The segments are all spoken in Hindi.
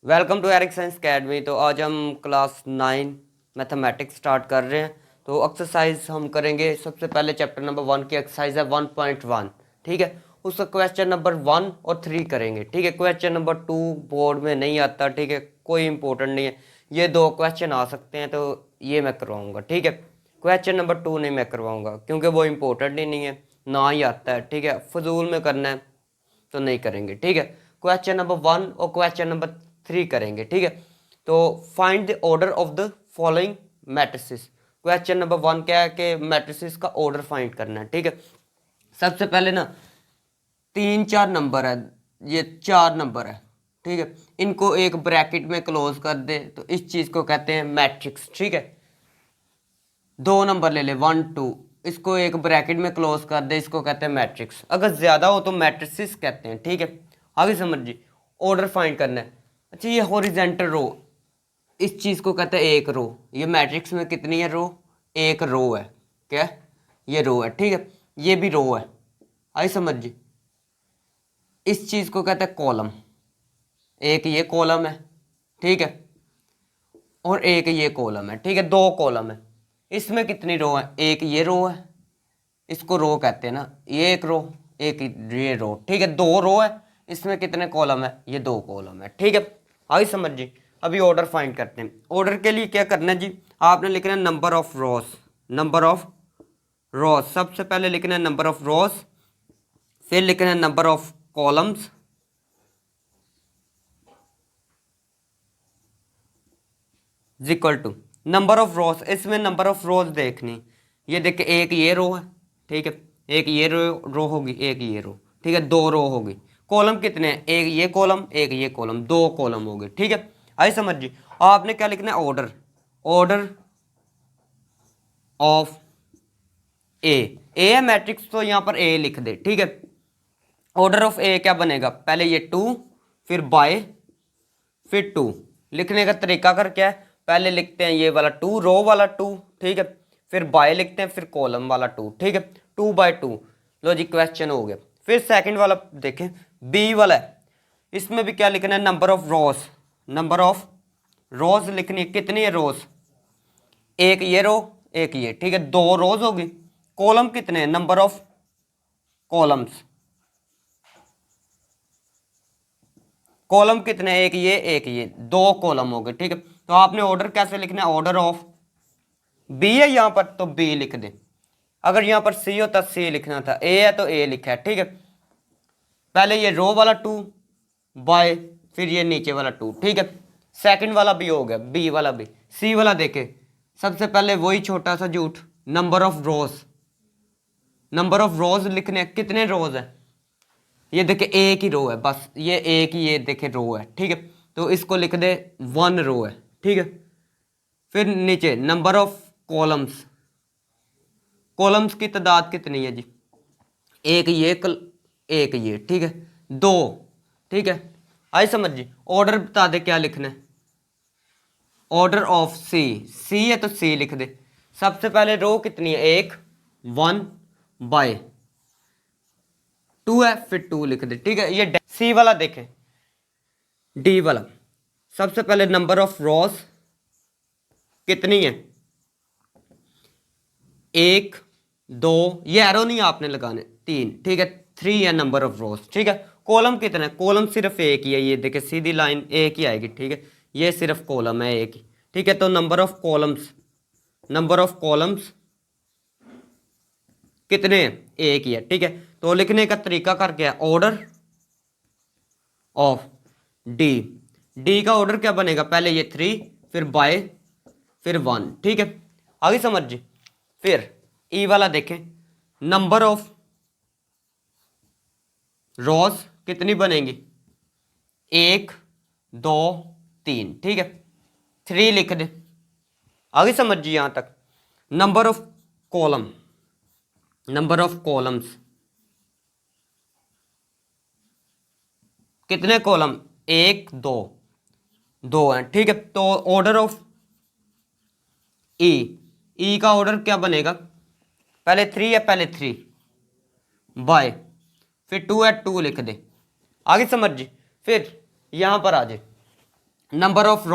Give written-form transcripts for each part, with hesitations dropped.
Welcome to Eric science academy. तो आज हम क्लास 9 मैथमेटिक्स स्टार्ट कर रहे हैं। तो एक्सरसाइज हम करेंगे। सबसे पहले चैप्टर नंबर 1 की एक्सरसाइज है 1.1। ठीक है, उसका क्वेश्चन नंबर 1 और 3 करेंगे। ठीक है, क्वेश्चन नंबर 2 बोर्ड में नहीं आता। ठीक है, कोई इंपॉर्टेंट नहीं है। ये दो क्वेश्चन आ सकते हैं तो ये मैं करवाऊँगा। ठीक है, क्वेश्चन नंबर 2 नहीं मैं करवाऊँगा क्योंकि वो इम्पोर्टेंट ही नहीं है, ना ही आता है। ठीक है, फजूल में करना है तो नहीं करेंगे। ठीक है, क्वेश्चन नंबर 1 और क्वेश्चन नंबर 3 करेंगे। ठीक है, तो find the order of the following matrices. Question number 1 क्या है कि मैट्रिसेस का ऑर्डर फाइंड करना है। ठीक है, सबसे पहले ना 3-4 नंबर है, ये 4 नंबर है। ठीक है, इनको एक ब्रैकेट में क्लोज कर दे तो इस चीज को कहते हैं मैट्रिक्स। ठीक है, 2 नंबर ले ले 1 2, इसको एक ब्रैकेट में क्लोज कर दे, इसको कहते हैं मैट्रिक्स। अगर ज्यादा हो तो मैट्रिसेस कहते हैं। ठीक है, आगे समझिए। ऑर्डर फाइंड करना है। अच्छा, ये हॉरिजेंटल रो, इस चीज को कहते हैं एक रो। ये मैट्रिक्स में कितनी है रो? एक रो है। क्या? ये रो है। ठीक है, ये भी रो है। आई समझिए। इस चीज को कहते हैं कॉलम। एक ये कॉलम है। ठीक है, और एक ये कॉलम है। ठीक है, दो कॉलम है। इसमें कितनी रो है? एक ये रो है, इसको रो कहते हैं ना। ये एक रो, एक ये रो। ठीक है, दो रो है। इसमें कितने कॉलम है? ये दो कॉलम है। ठीक है, आई समझ जी। अभी ऑर्डर फाइंड करते हैं। ऑर्डर के लिए क्या करना है जी? आपने लिखना है number of rose. Number of रोज, सबसे पहले लिखना है नंबर ऑफ रोज, फिर लिखना है number of columns, equal to number of rows. इसमें नंबर ऑफ रोज देखनी। ये देखिए, एक ये रो है। ठीक है, एक ये रो होगी, एक ये रो। ठीक है, दो रो होगी। कॉलम कितने हैं? एक ये कॉलम, एक ये कॉलम, दो कॉलम हो गए। ठीक है, आई समझ जी। आपने क्या लिखना है? ऑर्डर। ऑर्डर ऑफ ए है मैट्रिक्स, तो यहां पर ए लिख दे। ठीक है, ऑर्डर ऑफ ए क्या बनेगा? पहले ये 2, फिर बाय, फिर 2। लिखने का तरीका कर क्या है? पहले लिखते हैं ये वाला 2, रो वाला 2। ठीक है, फिर बाय लिखते हैं, फिर कॉलम वाला 2। ठीक है, 2/2। लो जी, क्वेश्चन हो गया। फिर सेकंड वाला देखें, बी वाला है। इसमें भी क्या लिखना है? Number of rose. Number of रोज लिखनी है। कितनी है रोज? एक ये रो, एक ये। ठीक है, दो रोज होगी। कॉलम कितने हैं? Number of columns. कॉलम कितने? एक ये, एक ये, दो कॉलम हो गए। ठीक है, तो आपने ऑर्डर कैसे लिखना है? ऑर्डर ऑफ बी है यहां पर तो बी लिख दे। अगर यहां पर सी होता सी लिखना था। ए है तो ए लिखा है। ठीक है, पहले ये रो वाला 2 बाय, फिर ये नीचे वाला 2। ठीक है, सेकंड वाला भी हो गया, बी वाला भी। सी वाला देखे, सबसे पहले वही छोटा सा झूठ, number of rose. Number of रोज लिखने हैं। कितने रोज है? ये देखे एक ही रो है बस, ये एक ही, ये देखे रो है। ठीक है, तो इसको लिख दे 1 रो है। ठीक है, फिर नीचे नंबर ऑफ कॉलम्स। कॉलम्स की तादाद कितनी है जी? एक ये एक ये। ठीक है, दो। ठीक है, आई समझ जी। ऑर्डर बता दे क्या लिखना है? ऑर्डर ऑफ सी। सी है तो सी लिख दे। सबसे पहले रो कितनी है? एक, 1 बाय 2 है, फिर 2 लिख दे। ठीक है, ये सी वाला देखें, डी वाला। सबसे पहले नंबर ऑफ रोज कितनी है? एक, दो, ये एरो नहीं आपने लगाने, 3। ठीक है, 3 है नंबर ऑफ रोज। ठीक है, कॉलम कितना है? कॉलम सिर्फ एक ही है, ये देखिए सीधी लाइन एक ही आएगी। ठीक है, ये सिर्फ कॉलम है एक ही। ठीक है, तो number of columns, number of columns कितने हैं? एक ही है। ठीक है, तो लिखने का तरीका कर क्या है? Order of D. डी का ऑर्डर क्या बनेगा? पहले ये 3, फिर बाय, फिर 1। ठीक है, आगे समझ जी। फिर ई वाला देखें, नंबर ऑफ रोज कितनी बनेंगी? एक, दो, 3। ठीक है, 3 लिख दे। आगे समझिए यहां तक। Number of column, number of columns कितने कॉलम? एक, दो, दो हैं। ठीक है, तो ऑर्डर ऑफ ई, ई का ऑर्डर क्या बनेगा? पहले 3 है, पहले 3 बाय, फिर 2 है, 2 लिख दे। आगे समझ जी। फिर यहां पर आ जाए, नंबर ऑफ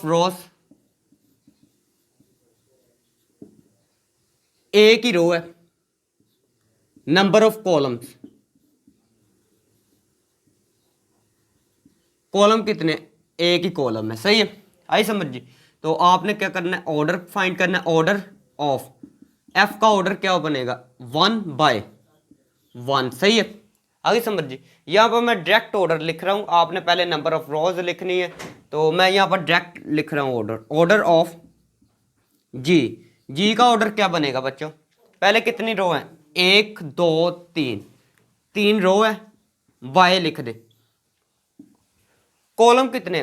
रोज एक ही रो है, नंबर ऑफ कॉलम्स, कॉलम कितने, एक ही कॉलम है, सही है। आई समझ जी। तो आपने क्या करना है, ऑर्डर फाइंड करना है, ऑर्डर ऑफ एफ का ऑर्डर क्या बनेगा, 1/1, सही है। आगे समझ जी। यहाँ पर मैं डायरेक्ट ऑर्डर लिख रहा हूँ, आपने पहले नंबर ऑफ रोज लिखनी है, तो मैं यहाँ पर डायरेक्ट लिख रहा हूँ ऑर्डर ऑफ जी। जी का ऑर्डर क्या बनेगा बच्चों, पहले कितनी रो है, 1 2 3, 3 रो है, वाई लिख दे। कॉलम कितने,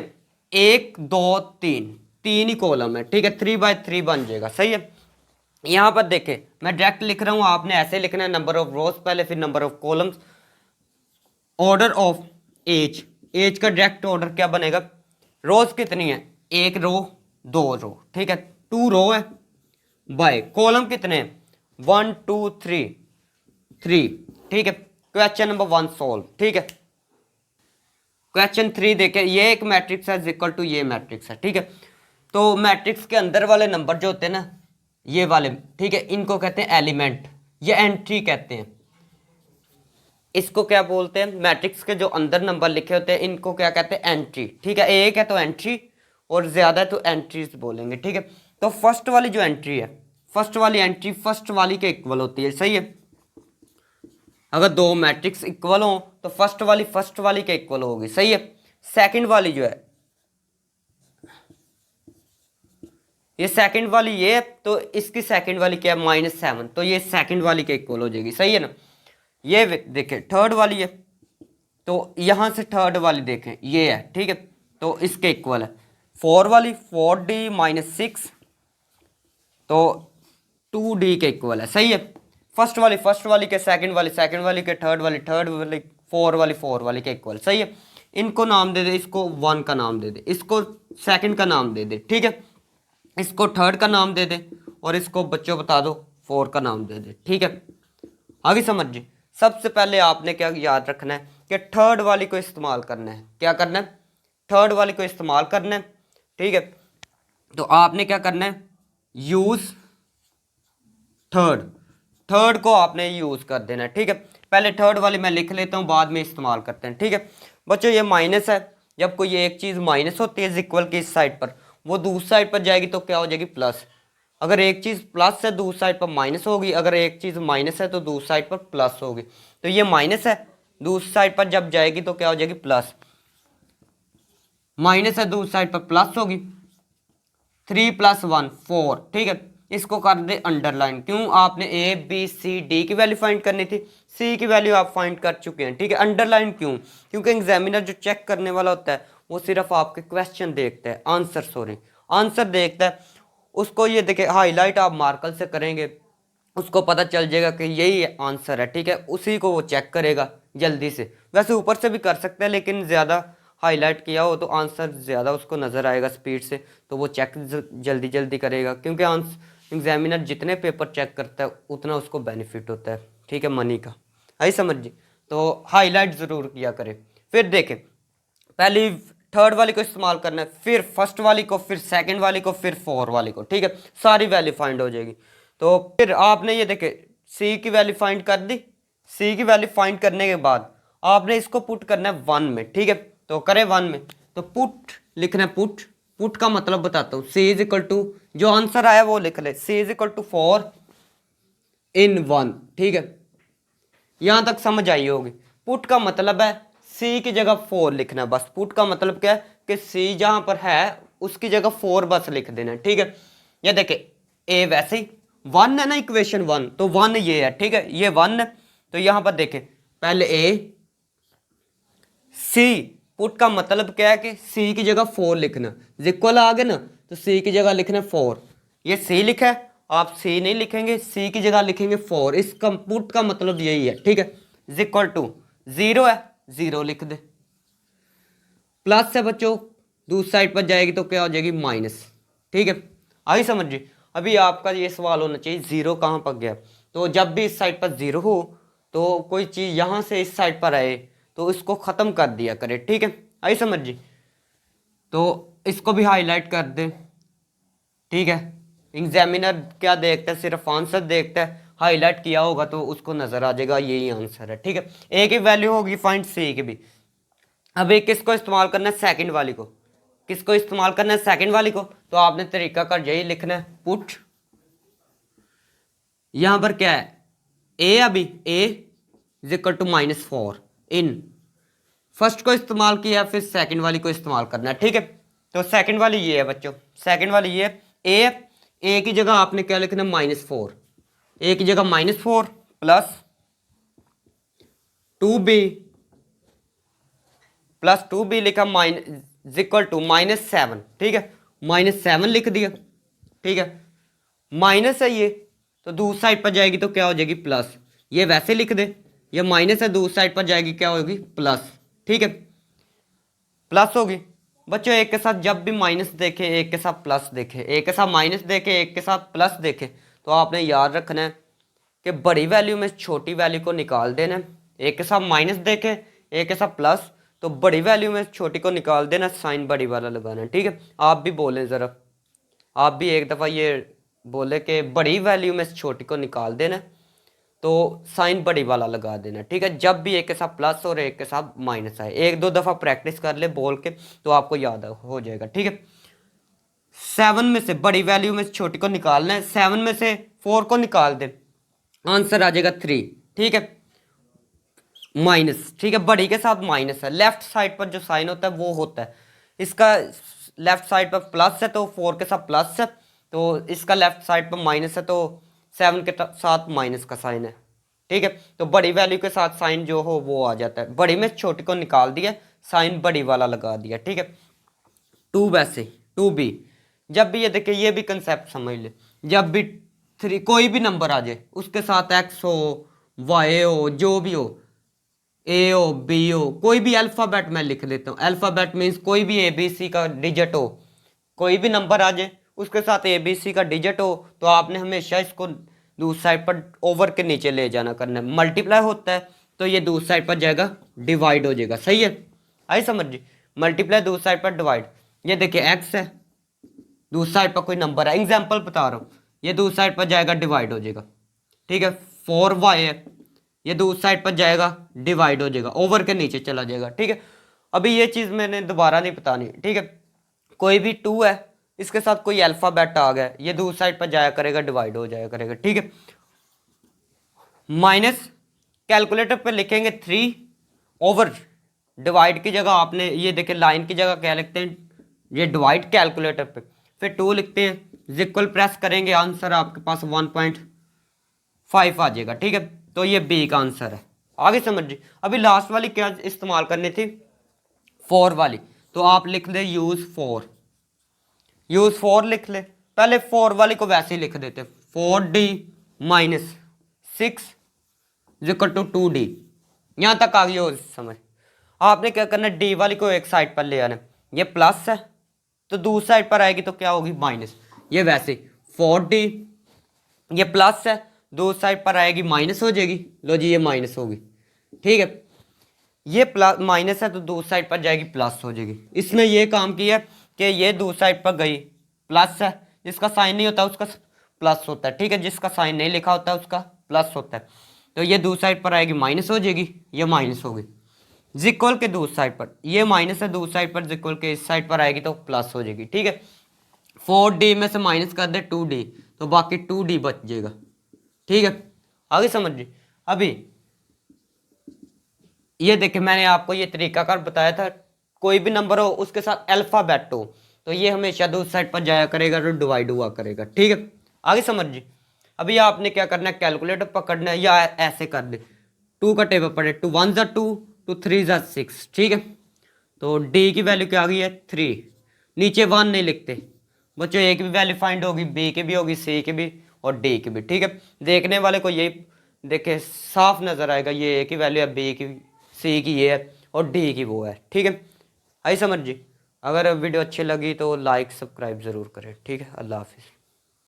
1 2 3, 3 ही कॉलम है, ठीक है, 3/3 बन जाएगा, सही है। यहां पर देखे मैं डायरेक्ट लिख रहा हूं, आपने ऐसे लिखना है, नंबर ऑफ रोज पहले फिर number of columns. Order of age, age का डायरेक्ट ऑर्डर क्या बनेगा, रोज कितनी है, 1 रो 2 रो, ठीक है, 2 रो है, बाय कॉलम कितने हैं, 1 2 3, 3, ठीक है। क्वेश्चन नंबर 1 सॉल्व, ठीक है। क्वेश्चन 3 देखें, ये एक मैट्रिक्स है इक्वल टू ये मैट्रिक्स है, ठीक है। तो मैट्रिक्स के अंदर वाले नंबर जो होते हैं ना, ये वाले, ठीक है, इनको कहते हैं एलिमेंट, ये एंट्री कहते हैं। इसको क्या बोलते हैं, मैट्रिक्स के जो अंदर नंबर लिखे होते हैं इनको क्या कहते हैं, एंट्री, ठीक है। एक है तो एंट्री और ज्यादा है तो एंट्रीज बोलेंगे, ठीक है। तो फर्स्ट वाली जो एंट्री है, फर्स्ट वाली एंट्री फर्स्ट वाली के इक्वल होती है, सही है। अगर दो मैट्रिक्स इक्वल हो तो फर्स्ट वाली के इक्वल होगी, सही है। सेकंड वाली जो है, ये सेकंड वाली ये है, तो इसकी सेकंड वाली क्या है, -7, तो ये सेकंड वाली के इक्वल हो जाएगी, सही है ना। ये देखें थर्ड वाली है, तो यहां से थर्ड वाली देखें ये है, ठीक है, तो इसके इक्वल है। 4 वाली 4D - 6, तो 2D के इक्वल है, सही है। फर्स्ट वाली के सेकंड वाली के थर्ड वाली फोर वाली के इक्वल, सही है। इनको नाम दे दे, इसको 1 का नाम दे दे, इसको सेकंड का नाम दे दे, ठीक है, इसको थर्ड का नाम दे दे, और इसको बच्चों बता दो 4 का नाम दे दे, ठीक है। आगे समझिए। सबसे पहले आपने क्या याद रखना है कि थर्ड वाली को इस्तेमाल करना है, क्या करना है, थर्ड वाली को इस्तेमाल करना है, ठीक है। तो आपने क्या करना है, यूज थर्ड को आपने यूज कर देना है, ठीक है। पहले थर्ड वाली मैं लिख लेता हूं, बाद में इस्तेमाल करते हैं, ठीक है। बच्चों ये माइनस है, जब कोई एक चीज माइनस होती है इक्वल की इस साइड पर, वो दूसरी साइड पर जाएगी तो क्या हो जाएगी, प्लस। अगर एक चीज प्लस है दूसरी साइड पर माइनस होगी, अगर एक चीज माइनस है तो दूसरी साइड पर प्लस होगी। तो ये माइनस है, दूसरी साइड पर जब जाएगी तो क्या हो जाएगी, प्लस। माइनस है दूसरी साइड पर प्लस होगी, 3 + 1 4, ठीक है। इसको कर दे अंडरलाइन, क्यों, आपने A B C D की वैल्यू फाइंड करनी थी, C की वैल्यू आप फाइंड कर चुके हैं, ठीक है। अंडरलाइन क्यों, क्योंकि एग्जामिनर जो चेक करने वाला होता है वो सिर्फ आपके क्वेश्चन देखता है, आंसर देखता है। उसको ये देखे हाईलाइट आप मार्कर से करेंगे, उसको पता चल जाएगा कि यही आंसर है, ठीक है, उसी को वो चेक करेगा जल्दी से। वैसे ऊपर से भी कर सकते हैं, लेकिन ज़्यादा हाईलाइट किया हो तो आंसर ज़्यादा उसको नज़र आएगा स्पीड से, तो वो चेक जल्दी जल्दी करेगा, क्योंकि एग्जामिनर जितने पेपर चेक करता है उतना उसको बेनिफिट होता है, ठीक है, मनी का। आई समझ जी। तो हाईलाइट ज़रूर किया करें। फिर देखें, पहली थर्ड वाली को इस्तेमाल करना है, फिर फर्स्ट वाली को, फिर सेकंड वाली को, फिर 4 वाली को, ठीक है, सारी वैल्यू फाइंड हो जाएगी। तो फिर आपने ये देखे सी की वैल्यू फाइंड कर दी, सी की वैल्यू फाइंड करने के बाद आपने इसको पुट करना है 1 में, ठीक है। तो करें 1 में, तो पुट लिखना है, पुट का मतलब बताता हूँ, सी इज इक्वल टू, जो आंसर आया वो लिख ले, सी इज इक्वल टू 4 इन 1, ठीक है। यहां तक समझ आई होगी। पुट का मतलब है सी की जगह 4 लिखना है, बस। पुट का मतलब क्या है कि सी जहां पर है उसकी जगह 4 बस लिख देना है, ठीक है। ये देखे ए वैसे ही 1 है ना, इक्वेशन 1, तो 1 ये है, ठीक है, ये 1 है। तो यहां पर देखे पहले ए सी, पुट का मतलब क्या है कि सी की जगह 4 लिखना, इक्वल आ गया ना, तो सी की जगह लिखना 4, ये सी लिखा है, आप सी नहीं लिखेंगे, सी की जगह लिखेंगे 4, इसका पुट का मतलब यही है, ठीक है। इक्वल टू 0 है, 0 लिख दे, प्लस है बच्चों, दूसरी साइड पर जाएगी तो क्या हो जाएगी, माइनस, ठीक है। आई समझ जी। अभी आपका ये सवाल होना चाहिए 0 कहाँ पर गया, तो जब भी इस साइड पर 0 हो तो कोई चीज़ यहाँ से इस साइड पर आए तो इसको ख़त्म कर दिया करें, ठीक है। आई समझ जी। तो इसको भी हाईलाइट कर दें, ठीक है। एग्जामिनर क्या देखता है, सिर्फ आंसर देखता है, हाईलाइट किया होगा तो उसको नज़र आ जाएगा यही आंसर है, ठीक है। ए की वैल्यू होगी फाइंड सी की भी। अब एक किसको इस्तेमाल करना है, सेकंड वाली को। किसको इस्तेमाल करना है, सेकंड वाली को। तो आपने तरीका कर यही लिखना है, पुट यहां पर क्या है ए, अभी A is equal to -4 in first को इस्तेमाल किया, फिर सेकंड वाली को इस्तेमाल करना है, ठीक है। तो सेकंड वाली ये है बच्चों, सेकंड वाली ये है ए की जगह आपने क्या लिखना है, -4, ए की जगह -4 प्लस 2b लिखा इक्वल टू -7, ठीक है। -7 लिख दिया, ठीक है। माइनस है ये, तो दूसरी साइड पर जाएगी तो क्या हो जाएगी, प्लस। ये वैसे लिख दे, ये माइनस है, दूसरी साइड पर जाएगी क्या होगी, प्लस, ठीक है। प्लस होगी बच्चों, एक के साथ जब भी माइनस देखे एक के साथ प्लस देखे, एक के साथ माइनस देखे एक के साथ प्लस देखे, तो आपने याद रखना है कि बड़ी वैल्यू में छोटी वैल्यू को निकाल देना है। एक के साथ माइनस देखे एक के साथ प्लस, तो बड़ी वैल्यू में छोटी को निकाल देना, साइन बड़ी वाला लगाना है, ठीक है। आप भी बोलें ज़रा, आप भी एक दफ़ा ये बोले कि बड़ी वैल्यू में छोटी को निकाल देना, तो साइन बड़ी वाला लगा देना, ठीक है। जब भी एक के साथ प्लस और एक के साथ माइनस आए, एक दो दफ़ा प्रैक्टिस कर ले बोल के, तो आपको याद हो जाएगा, ठीक है। 7 में से बड़ी वैल्यू में छोटी को निकालना है, 7 में से 4 को निकाल दे, आंसर आ जाएगा 3, ठीक है। माइनस, ठीक है, बड़ी के साथ माइनस है, लेफ्ट साइड पर जो साइन होता है वो होता है, इसका लेफ्ट साइड पर प्लस है तो 4 के साथ प्लस है, तो इसका लेफ्ट साइड पर माइनस है तो 7 के साथ माइनस का साइन है, ठीक है। तो बड़ी वैल्यू के साथ साइन जो हो वो आ जाता है, बड़ी में छोटी को निकाल दिया, साइन बड़ी वाला लगा दिया, ठीक है। 2 वैसे 2b, जब भी ये देखिए ये भी कंसेप्ट समझ ले, जब भी 3 कोई भी नंबर आ जाए उसके साथ x हो y हो जो भी हो, ए हो बी हो, कोई भी अल्फ़ाबेट मैं लिख देता हूँ, अल्फ़ाबेट मीन्स कोई भी ए बी सी का डिजिट हो, कोई भी नंबर आ जाए उसके साथ ए बी सी का डिजिट हो, तो आपने हमेशा इसको दूसरी साइड पर ओवर के नीचे ले जाना करना है। मल्टीप्लाई होता है तो ये दूसरी साइड पर जाएगा, डिवाइड हो जाएगा, सही है। आई समझ जी, मल्टीप्लाई दूसरी साइड पर डिवाइड। ये देखिए एक्स है, दूसरी साइड पर कोई नंबर है, एग्जाम्पल बता रहा हूँ, ये दूसरी साइड पर जाएगा, डिवाइड हो जाएगा, ठीक है। 4y है, ये दूसरी साइड पर जाएगा, डिवाइड हो जाएगा, ओवर के नीचे चला जाएगा, ठीक है। अभी ये चीज़ मैंने दोबारा नहीं बतानी, ठीक है। कोई भी 2 है, इसके साथ कोई अल्फ़ाबेट आ गया, ये दूसरी साइड पर जाया करेगा, डिवाइड हो जाया करेगा, ठीक है। माइनस कैलकुलेटर पे लिखेंगे 3 ओवर, डिवाइड की जगह आपने ये देखिए लाइन की जगह क्या लिखते हैं, ये डिवाइड कैलकुलेटर पे, फिर 2 लिखते हैं, इक्वल प्रेस करेंगे, आंसर आपके पास 1.5 आ जाएगा, ठीक है। तो ये बी का आंसर है, आगे समझिए। अभी लास्ट वाली क्या इस्तेमाल करनी थी, 4 वाली, तो आप लिख दे यूज 4 लिख ले, पहले 4 वाली को वैसे ही लिख देते, 4d minus 6 equal to 2d, यहाँ तक आ गई हो समझ। आपने क्या करना है, डी वाली को एक साइड पर ले आना, ये प्लस है तो दूसरी साइड पर आएगी तो क्या होगी, माइनस। ये वैसे 4d, ये प्लस है, दूसरी साइड पर आएगी माइनस हो जाएगी, लो जी ये माइनस होगी, ठीक है। ये प्लस माइनस है तो दूसरी साइड पर जाएगी, प्लस हो जाएगी। इसने ये काम किया कि ये दूसरी साइड पर गई, प्लस है, जिसका साइन नहीं होता उसका प्लस होता है, ठीक है, जिसका साइन नहीं लिखा होता है उसका प्लस होता है। तो ये दूसरी साइड पर आएगी, माइनस हो जाएगी, ये माइनस होगी, जिक्वल के दूसरी साइड पर ये माइनस है, दूसरी साइड पर जिक्वल के इस साइड पर आएगी तो प्लस हो जाएगी, ठीक है। 4d में से माइनस कर दे 2d, तो बाकी 2d बच जाएगा, ठीक है। आगे समझिए। अभी ये देखिए मैंने आपको ये तरीकाकार बताया था, कोई भी नंबर हो उसके साथ अल्फाबेट हो तो ये हमेशा दूसरी साइड पर जाया करेगा तो डिवाइड हुआ करेगा, ठीक है। आगे समझिए। अभी आपने क्या करना है, कैलकुलेटर पकड़ना है या ऐसे कर दे, 2 का टेबल पढ़े, 2 1 ज़ा 2, 2 3 ज़ा 6, ठीक है। तो डी की वैल्यू क्या आ गई है, 3, नीचे 1 नहीं लिखते बच्चों, ए की भी वैल्यू फाइंड होगी, बी की भी होगी, सी की भी और डी की भी, ठीक है। देखने वाले को यही देखे साफ नज़र आएगा, ये ए की वैल्यू है, बी की सी की ये है और डी की वो है, ठीक है। आई समझ जी। अगर वीडियो अच्छी लगी तो लाइक सब्सक्राइब ज़रूर करें, ठीक है। अल्लाह हाफिज़।